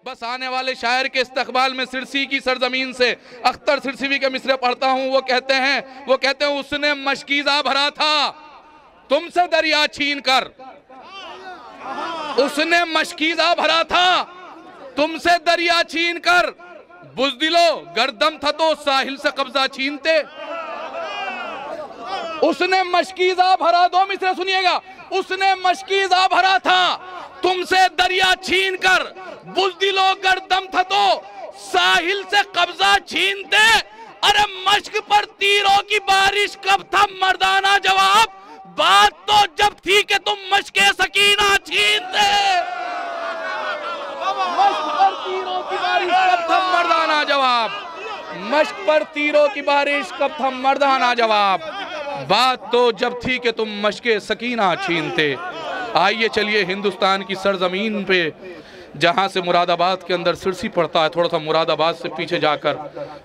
बस आने वाले शायर के इस्तकबाल में सिरसी की सरजमीन से अख्तर सिरसीवी के मिसरे पढ़ता हूँ। वो कहते हैं उसने मशकीज़ा भरा था तुमसे दरिया छीन कर, उसने मशकीज़ा भरा था तुमसे दरिया छीन कर, बुज़दिलो गर्दम था तो साहिल से कब्जा छीनते। उसने मशकीज़ा भरा, दो मिसरे सुनिएगा, उसने मशकीज़ा भरा था तुमसे दरिया छीन कर, बुज़दिलो गर्दम था तो साहिल से कब्जा छीनते। अरे मश्क पर तीरों की बारिश कब था मर्दाना जवाब, बात तो जब थी कि तुम मश्के सकीना छीनते। मश्क पर तीरों की बारिश कब था मर्दाना जवाब, मश्क पर तीरों की बारिश कब था मर्दाना जवाब, बात तो जब थी कि तुम मश्के सकीना छीनते। आइए चलिए हिंदुस्तान की सरजमीन पे जहाँ से मुरादाबाद के अंदर सिरसी पड़ता है, थोड़ा सा मुरादाबाद से पीछे जाकर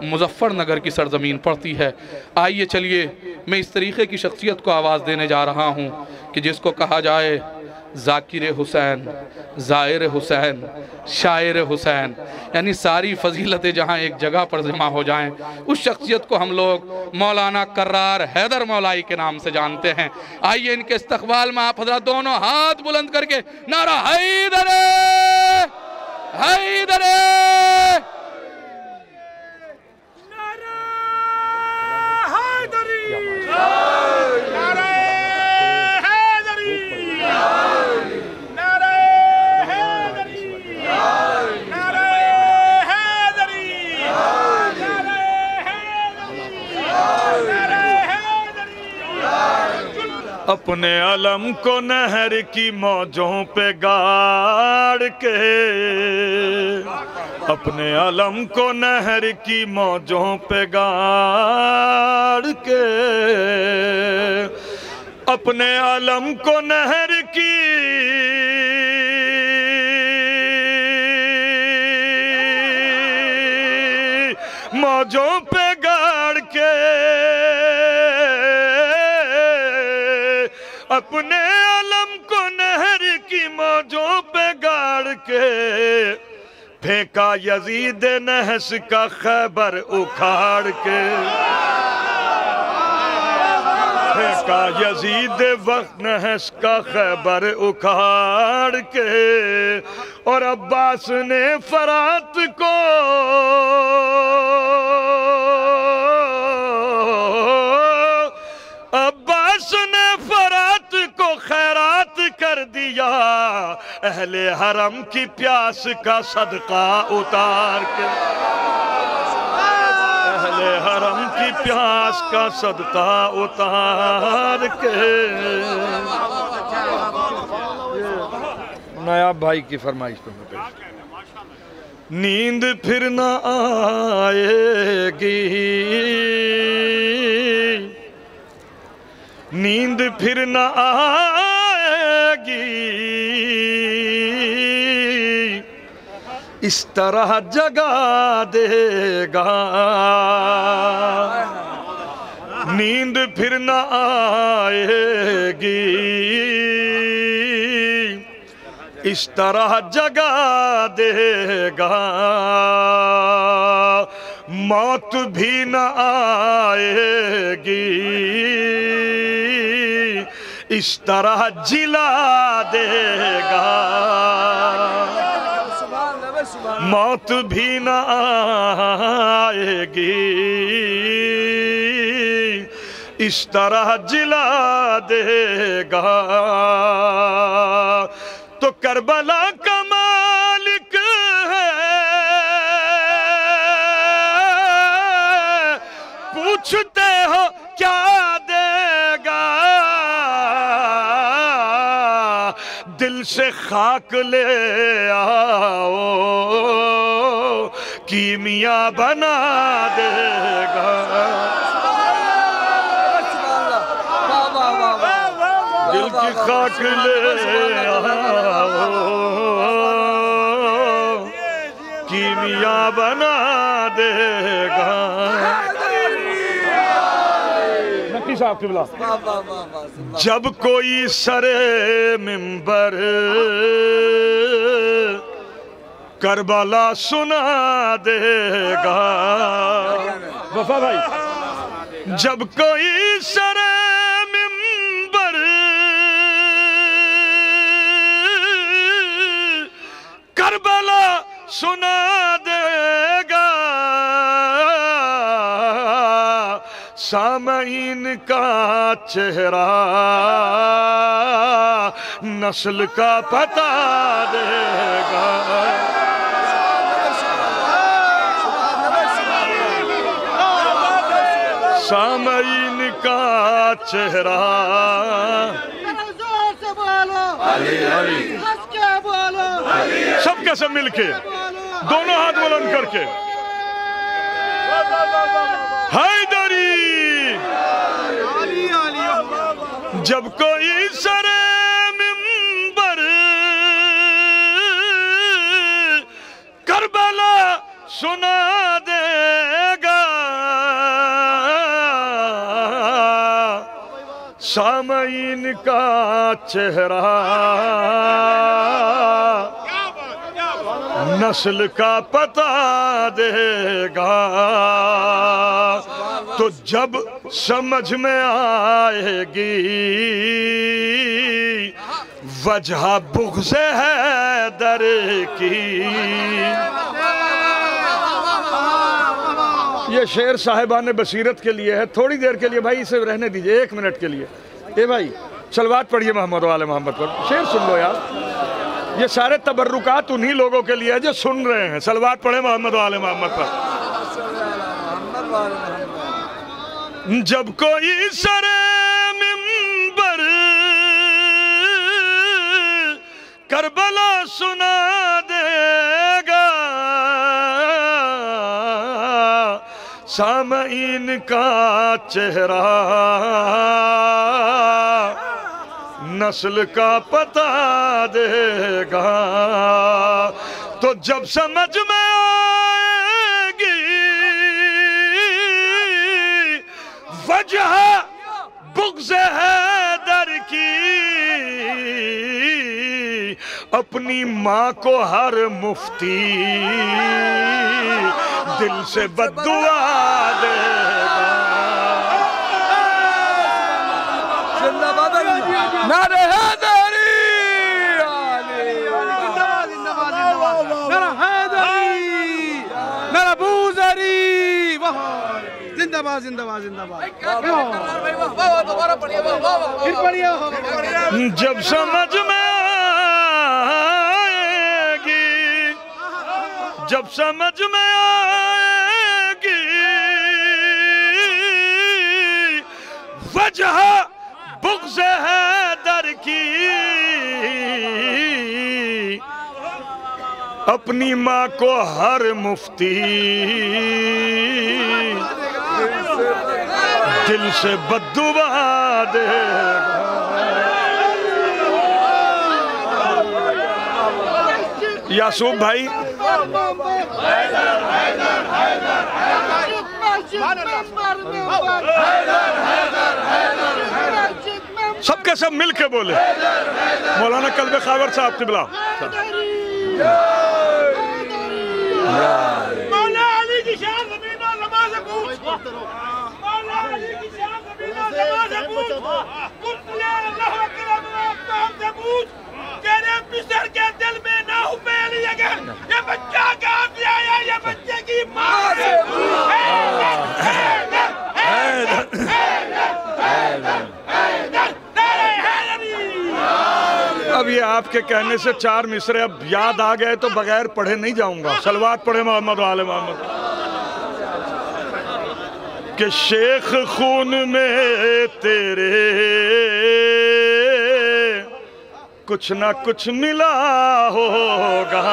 मुजफ्फरनगर की सरजमीन पड़ती है। आइए चलिए मैं इस तरीक़े की शख्सियत को आवाज़ देने जा रहा हूँ कि जिसको कहा जाए ज़ाकिर हुसैन, ज़ाहिर हुसैन, शायर हुसैन, यानी सारी फजीलतें जहाँ एक जगह पर जमा हो जाएं, उस शख्सियत को हम लोग मौलाना कर्रार हैदर मौलाई के नाम से जानते हैं। आइए इनके इस्तकबाल में आप हज़रात दोनों हाथ बुलंद करके नारा हैदरे हैदरे। अपने अलम को नहर की मौजों पे गाड़ के, अपने अलम को नहर की मौजों पे गाड़ के, अपने अलम को नहर की मौजों पे गाड़ के, अपने अलम को नहर की मौजों पे गाड़ के, फेंका यजीद नहस का खैबर उखाड़ के, फेंका यजीद वक्त नहस का खैबर उखाड़ के, और अब्बास ने फरात को खैरात कर दिया, अहले हरम की प्यास का सदका उतार के, अहले हरम की प्यास का सदका उतार के। नायाब भाई की फरमाइश पर नींद फिर न आएगी, नींद फिर न आएगी, इस तरह जगा देगा, नींद फिर न आएगी, इस तरह जगा देगा, मौत भी न आएगी, इस तरह जिला देगा, मौत भी न आएगी, इस तरह जिला देगा। तो करबला का मालिक है, पूछते हो क्या देगा, दिल से खाक ले आओ कीमिया बना देगा, दिल की खाक ले आओ कीमिया बना देगा। जब कोई सरे मिंबर करबला सुना देगा। वफा भाई, जब कोई सरे मिंबर करबला सुना देगा, सामईन का चेहरा नस्ल का पता देगा। सामईन का चेहरा सबके सब मिलके दोनों हाथ बुलंद करके हैदरी। जब कोई सरे मिंबर करबला सुना देगा, सामईन का चेहरा नस्ल का पता देगा। तो जब समझ में आएगी वजह बुग़्ज़ हैदर की। ये शेर साहिबान बसीरत के लिए है। थोड़ी देर के लिए भाई इसे रहने दीजिए, 1 मिनट के लिए। ए भाई सलवात पढ़िए मोहम्मद वाले मोहम्मद पर, शेर सुन लो यार। ये सारे तबर्रुकात उन्हीं लोगों के लिए है जो सुन रहे हैं। सलवात पढ़े मोहम्मद वाले मोहम्मद पर। जब कोई सरे मिंबर करबला सुना देगा, सामईन का चेहरा नस्ल का पता देगा। तो जब समझ में आएगी वजह बुग़्ज़ हैदर की, अपनी माँ को हर मुफ्ती दिल से बद्दुआ देगा। नारे हैदरी, नारा हैदरी, नारा बूज़री, जिंदाबाद जिंदाबाद जिंदाबाद। फिर पढ़िए। जब समझ में आएगी, जब समझ में आएगी वजह बुग़्ज़ हैदर की, अपनी माँ को हर मुफ्ती दिल से बद्दुआ देगा। यासूब भाई, सबके सब मिल के बोले। मौलाना कल्बे खावर साहब क़िबला। मौला अली की शान ज़मीन और नमाज़ पूछ, मौला अली की शान ज़मीन और नमाज़ पूछ, कुत्ले अल्लाह करम आपको से पूछ, तेरे पिसर के दिल में ना हो पहली अगर ये बच्चा कहाँ से आया, ये बच्चे की माँ से पूछ। अब ये आपके कहने से 4 मिसरे अब याद आ गए तो बगैर पढ़े नहीं जाऊंगा। सलवात पढ़े मोहम्मद वाले मोहम्मद। कि शेख खून में तेरे कुछ ना कुछ मिला होगा,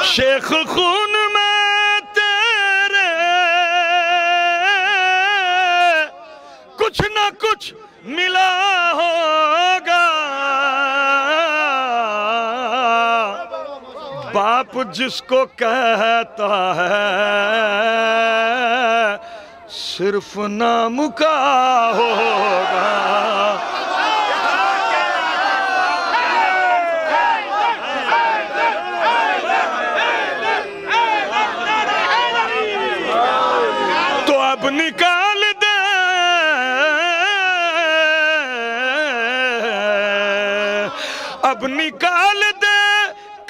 शेख खून में तेरे कुछ ना कुछ मिला होगा। बाप जिसको कहता है सिर्फ नाम का होगा। अब निकाल दे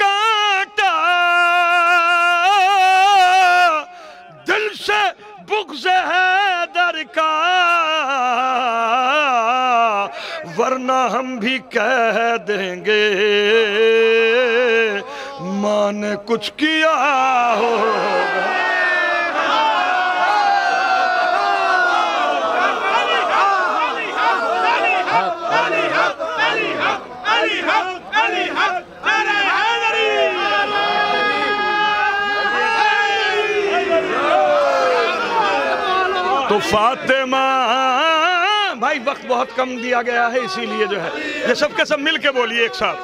कांटा दिल से बुग़्ज़ हैदर का, वरना हम भी कह देंगे माँ ने कुछ किया होगा। तो फातिमा, भाई वक्त बहुत कम दिया गया है इसीलिए जो है ये सबके सब मिल के बोलिए एक साथ,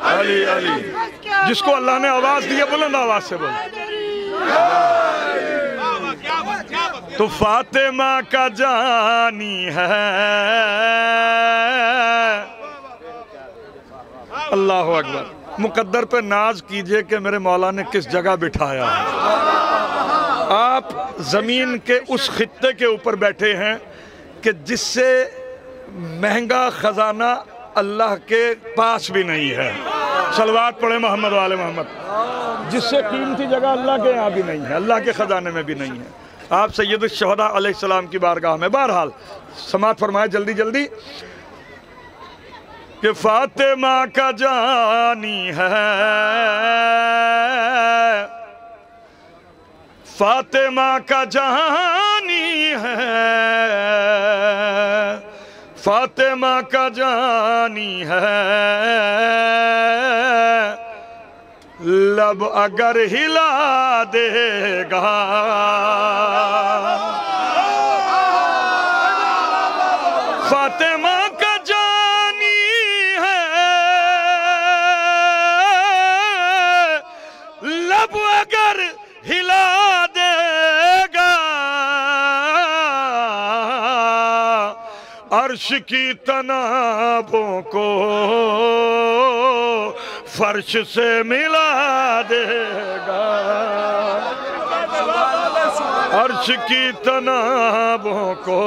अली अली। जिसको अल्लाह ने आवाज दी है बुलंद आवाज से बोलो। तो फातिमा का जानी है, अल्लाह अकबर। मुकद्दर पे नाज कीजिए कि मेरे मौला ने किस जगह बिठाया है। आप ज़मीन के उस खित्ते के ऊपर बैठे हैं कि जिससे महंगा ख़जाना अल्लाह के पास भी नहीं है। सलवात पढ़े मोहम्मद वाले मोहम्मद। जिससे कीमती जगह अल्लाह के यहाँ भी नहीं है, अल्लाह के ख़जाने में भी नहीं है। आप सैयदुल शुहदा अलैहिस्सलाम की बारगाह में बहरहाल समात फरमाए जल्दी जल्दी कि फातिमा का जानी है, फातिमा का जानी है, फातिमा का जानी है। लब अगर हिला देगा फातिमा का जानी है, लब अगर हिला देगा अर्श की तनाबों को फर्श से मिला देगा, अर्श की तनाबों को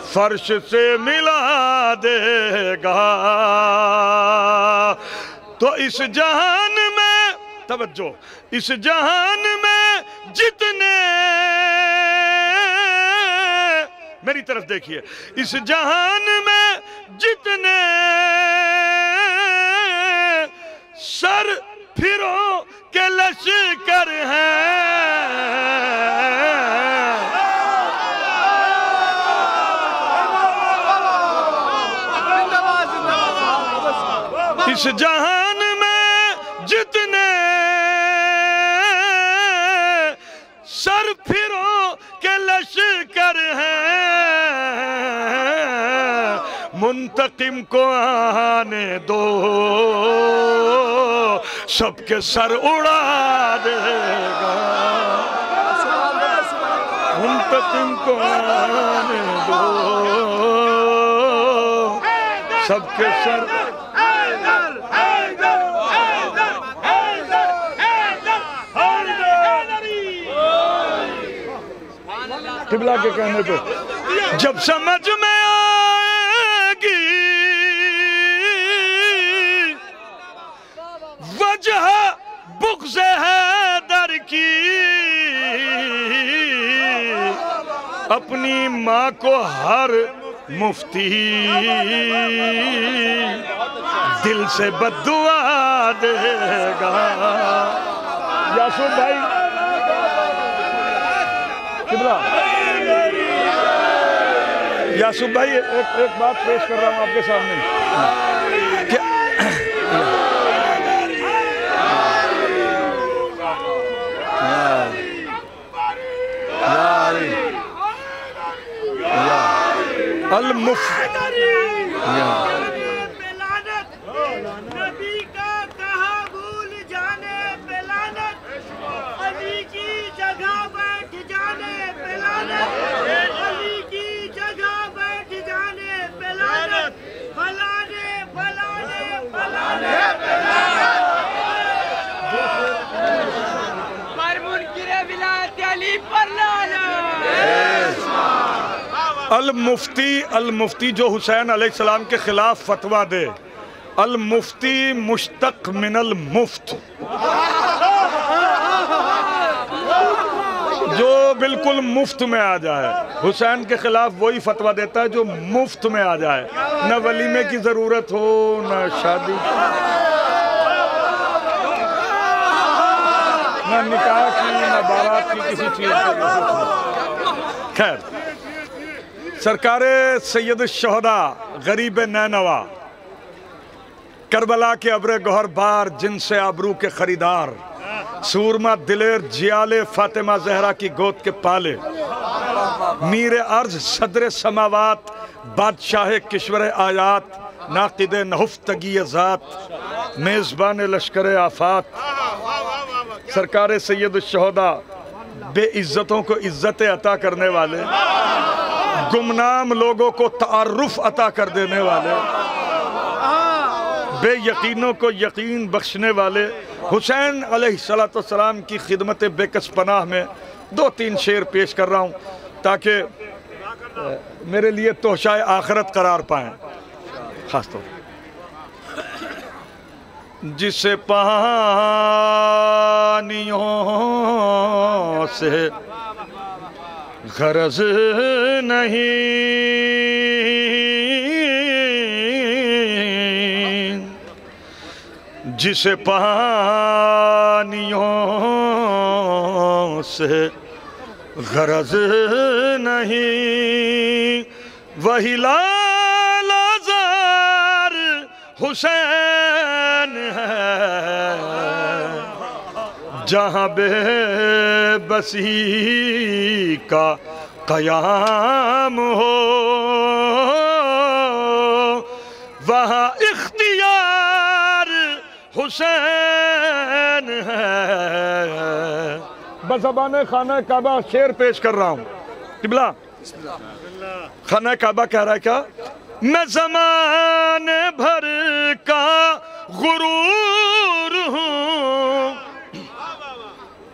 फर्श से मिला देगा। तो इस जहान में तवज्जो, इस जहान में जितने, मेरी तरफ देखिए, इस जहान में जितने सर फिरो के लश्कर हैं, इस जहान में जितने सर फिरो के लश्कर हैं, मुंतकिम को आने दो सबके सर उड़ा देगा, मुंतकिम को आने दो सबके सर। किबला के कहने पे जब समझ में आएगी वजह बुग़्ज़ हैदर की, अपनी माँ को हर मुफ्ती दिल से बद्दुआ देगा। यासूब भाई किबला, यासूब भाई एक बात पेश कर रहा हूँ आपके सामने। क्या नबी का कहा भूल जाने पे लानत, अली की जगह बैठ जाने पे लानत, अली की जगह बैठ जाने पे लानत, फलाने फलाने फलाने पर मुनकिर विलायत अली पर लानत। अल मुफ्ती जो हुसैन अलैहिस्सलाम के खिलाफ फतवा दे, अल मुफ्ती मुश्तक मिनल मुफ्त, जो बिल्कुल मुफ्त में आ जाए। हुसैन के खिलाफ वही फतवा देता है जो मुफ्त में आ जाए, न वलीमे की जरूरत हो, न शादी, न निकाह की, न बारात की, किसी चीज की। खैर, सरकारे सैयद शोहदा गरीब नैनवा, करबला के अब्र गौहर बार, जिनसे आबरू के खरीदार, सूरमा दिलेर जियाले फातिमा जहरा की गोद के पाले, मीर अर्ज सदर समावात, बादशाह किश्वर आयात, नाकिद नहुफ्तगी ज़ात, मेज़बान लश्कर आफात, सरकार सैयद शोहदा बेइज्जतों को इज्जत अता करने वाले, गुमनाम लोगों को तारुफ अता कर देने वाले, बेयकीनों को यकीन बख्शने वाले हुसैन अलैहिस्सलाम की खिदमत बेकस पनाह में 2-3 शेर पेश कर रहा हूँ ताकि मेरे लिए तोहशाए आखिरत करार पाएँ। खास तौर जिसे पानियों से गरज नहीं, जिसे पानियों से गरज नहीं, वही लालाज़ार हुसैन है, जहाँ बेबसी का क़याम हो, वहाँ इख्तियार हुसैन है। बज़बाने खाना काबा शेर पेश कर रहा हूँ। किबला खाना काबा कह रहा है क्या? मैं ज़माने भर का गुरूर हूँ,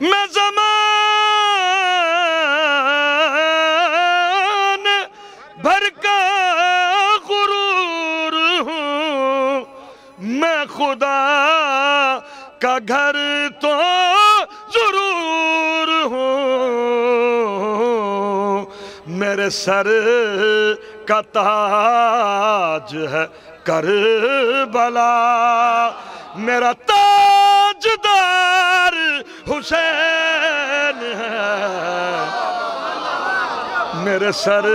मैं ज़माने भर का गुरूर हूँ, मैं खुदा का घर तो जरूर हूँ, मेरे सर का ताज है करबला, मेरा ताजदार हुसैन है, मेरे सर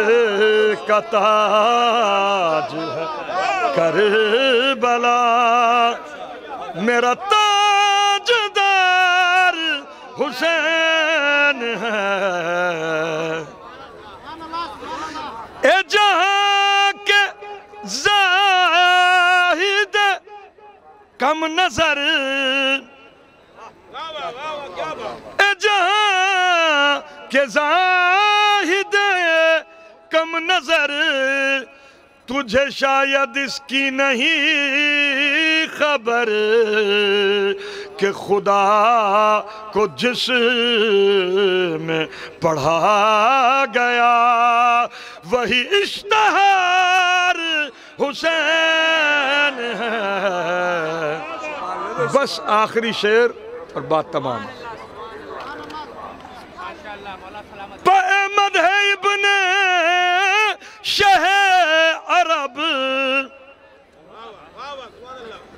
का ताज है करबला, मेरा ताजदार हुसैन है। ए जहाँ के ज़ाहिद कम नजर, ए जहाँ के ज़ाहिद कम नजर, तुझे शायद इसकी नहीं खबर कि खुदा को जिसमें पढ़ा गया वही इश्तहार हुसैन है। बस आखिरी शेर और बात तमाम। अहमद है इब्ने शह अरब,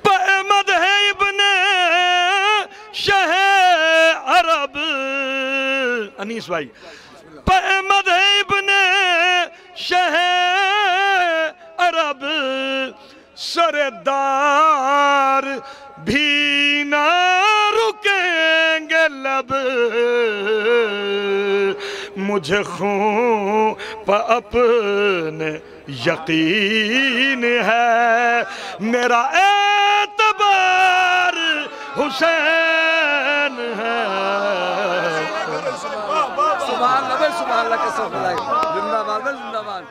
अहमद है इब्ने शह अरब, अनीस भाई, अहमद है इब्ने शह अरब, सरदार भी ना रुकेंगे लब, मुझे खून पर अपने यकीन है, मेरा एतबार हुसैन है। सुभान अल्लाह, सुभान अल्लाह, जिंदाबाद जिंदाबाद।